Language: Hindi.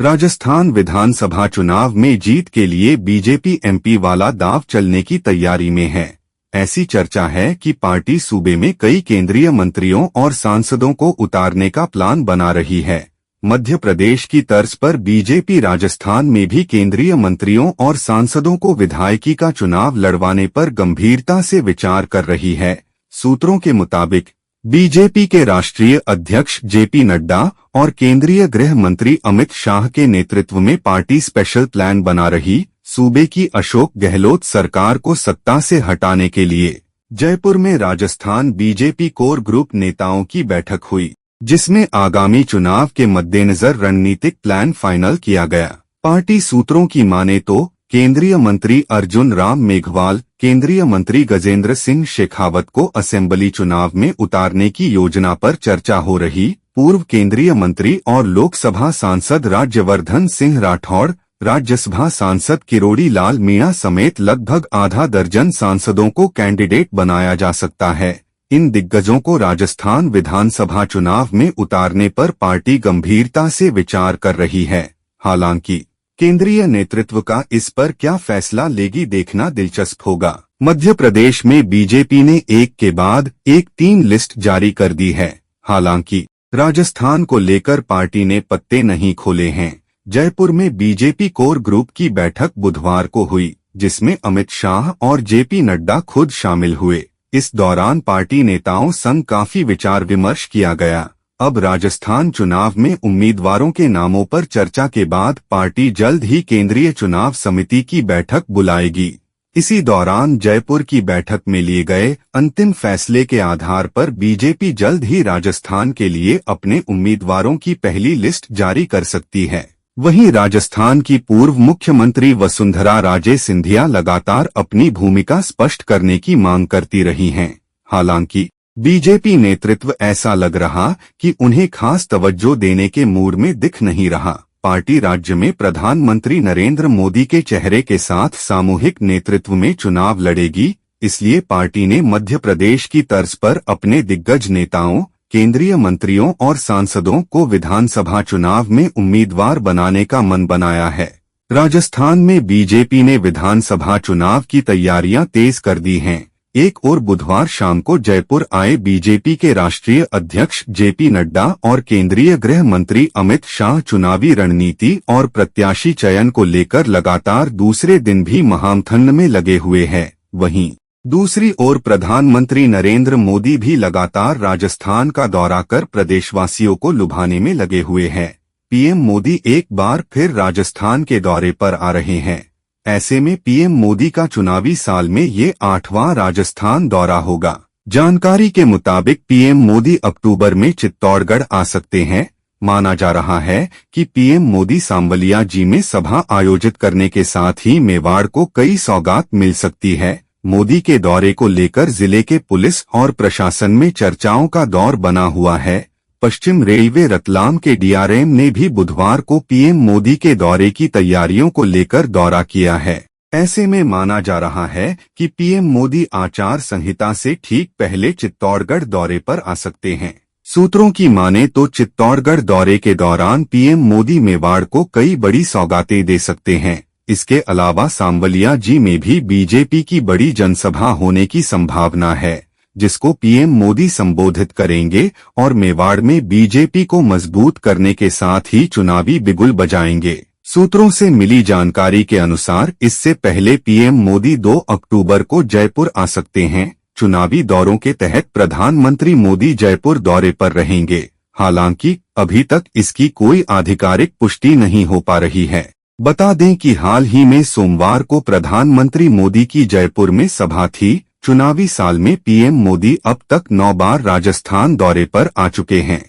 राजस्थान विधानसभा चुनाव में जीत के लिए बीजेपी एमपी वाला दांव चलने की तैयारी में है। ऐसी चर्चा है कि पार्टी सूबे में कई केंद्रीय मंत्रियों और सांसदों को उतारने का प्लान बना रही है। मध्य प्रदेश की तर्ज पर बीजेपी राजस्थान में भी केंद्रीय मंत्रियों और सांसदों को विधायकी का चुनाव लड़वाने पर गंभीरता से विचार कर रही है। सूत्रों के मुताबिक बीजेपी के राष्ट्रीय अध्यक्ष जेपी नड्डा और केंद्रीय गृह मंत्री अमित शाह के नेतृत्व में पार्टी स्पेशल प्लान बना रही सूबे की अशोक गहलोत सरकार को सत्ता से हटाने के लिए जयपुर में राजस्थान बीजेपी कोर ग्रुप नेताओं की बैठक हुई, जिसमें आगामी चुनाव के मद्देनजर रणनीतिक प्लान फाइनल किया गया। पार्टी सूत्रों की माने तो केंद्रीय मंत्री अर्जुन राम मेघवाल, केंद्रीय मंत्री गजेंद्र सिंह शेखावत को असेंबली चुनाव में उतारने की योजना पर चर्चा हो रही। पूर्व केंद्रीय मंत्री और लोकसभा सांसद राज्यवर्धन सिंह राठौड़, राज्यसभा सांसद किरोड़ी लाल मीणा समेत लगभग आधा दर्जन सांसदों को कैंडिडेट बनाया जा सकता है। इन दिग्गजों को राजस्थान विधानसभा चुनाव में उतारने पर पार्टी गंभीरता से विचार कर रही है। हालांकि केंद्रीय नेतृत्व का इस पर क्या फैसला लेगी देखना दिलचस्प होगा। मध्य प्रदेश में बीजेपी ने एक के बाद एक 3 लिस्ट जारी कर दी है। हालांकि राजस्थान को लेकर पार्टी ने पत्ते नहीं खोले हैं। जयपुर में बीजेपी कोर ग्रुप की बैठक बुधवार को हुई, जिसमें अमित शाह और जेपी नड्डा खुद शामिल हुए। इस दौरान पार्टी नेताओं संग काफी विचार विमर्श किया गया। अब राजस्थान चुनाव में उम्मीदवारों के नामों पर चर्चा के बाद पार्टी जल्द ही केंद्रीय चुनाव समिति की बैठक बुलाएगी। इसी दौरान जयपुर की बैठक में लिए गए अंतिम फैसले के आधार पर बीजेपी जल्द ही राजस्थान के लिए अपने उम्मीदवारों की पहली लिस्ट जारी कर सकती है। वहीं राजस्थान की पूर्व मुख्यमंत्री वसुंधरा राजे सिंधिया लगातार अपनी भूमिका स्पष्ट करने की मांग करती रही हैं। हालांकि बीजेपी नेतृत्व ऐसा लग रहा कि उन्हें खास तवज्जो देने के मूड में दिख नहीं रहा। पार्टी राज्य में प्रधानमंत्री नरेंद्र मोदी के चेहरे के साथ सामूहिक नेतृत्व में चुनाव लड़ेगी, इसलिए पार्टी ने मध्य प्रदेश की तर्ज पर अपने दिग्गज नेताओं, केंद्रीय मंत्रियों और सांसदों को विधानसभा चुनाव में उम्मीदवार बनाने का मन बनाया है। राजस्थान में बीजेपी ने विधानसभा चुनाव की तैयारियां तेज कर दी हैं। एक और बुधवार शाम को जयपुर आए बीजेपी के राष्ट्रीय अध्यक्ष जेपी नड्डा और केंद्रीय गृह मंत्री अमित शाह चुनावी रणनीति और प्रत्याशी चयन को लेकर लगातार दूसरे दिन भी महामंथन में लगे हुए हैं। वहीं दूसरी ओर प्रधानमंत्री नरेंद्र मोदी भी लगातार राजस्थान का दौरा कर प्रदेशवासियों को लुभाने में लगे हुए हैं। पीएम मोदी एक बार फिर राजस्थान के दौरे पर आ रहे हैं। ऐसे में पीएम मोदी का चुनावी साल में ये 8वां राजस्थान दौरा होगा। जानकारी के मुताबिक पीएम मोदी अक्टूबर में चित्तौड़गढ़ आ सकते हैं। माना जा रहा है कि पीएम मोदी सांवलिया जी में सभा आयोजित करने के साथ ही मेवाड़ को कई सौगात मिल सकती है। मोदी के दौरे को लेकर जिले के पुलिस और प्रशासन में चर्चाओं का दौर बना हुआ है। पश्चिम रेलवे रतलाम के डीआरएम ने भी बुधवार को पीएम मोदी के दौरे की तैयारियों को लेकर दौरा किया है। ऐसे में माना जा रहा है कि पीएम मोदी आचार संहिता से ठीक पहले चित्तौड़गढ़ दौरे पर आ सकते हैं। सूत्रों की माने तो चित्तौड़गढ़ दौरे के दौरान पीएम मोदी मेवाड़ को कई बड़ी सौगातें दे सकते हैं। इसके अलावा सांवलिया जी में भी बीजेपी की बड़ी जनसभा होने की संभावना है, जिसको पीएम मोदी संबोधित करेंगे और मेवाड़ में बीजेपी को मजबूत करने के साथ ही चुनावी बिगुल बजाएंगे। सूत्रों से मिली जानकारी के अनुसार इससे पहले पीएम मोदी 2 अक्टूबर को जयपुर आ सकते हैं। चुनावी दौरों के तहत प्रधानमंत्री मोदी जयपुर दौरे पर रहेंगे। हालांकि अभी तक इसकी कोई आधिकारिक पुष्टि नहीं हो पा रही है। बता दें कि हाल ही में सोमवार को प्रधानमंत्री मोदी की जयपुर में सभा थी। चुनावी साल में पीएम मोदी अब तक 9 बार राजस्थान दौरे पर आ चुके हैं।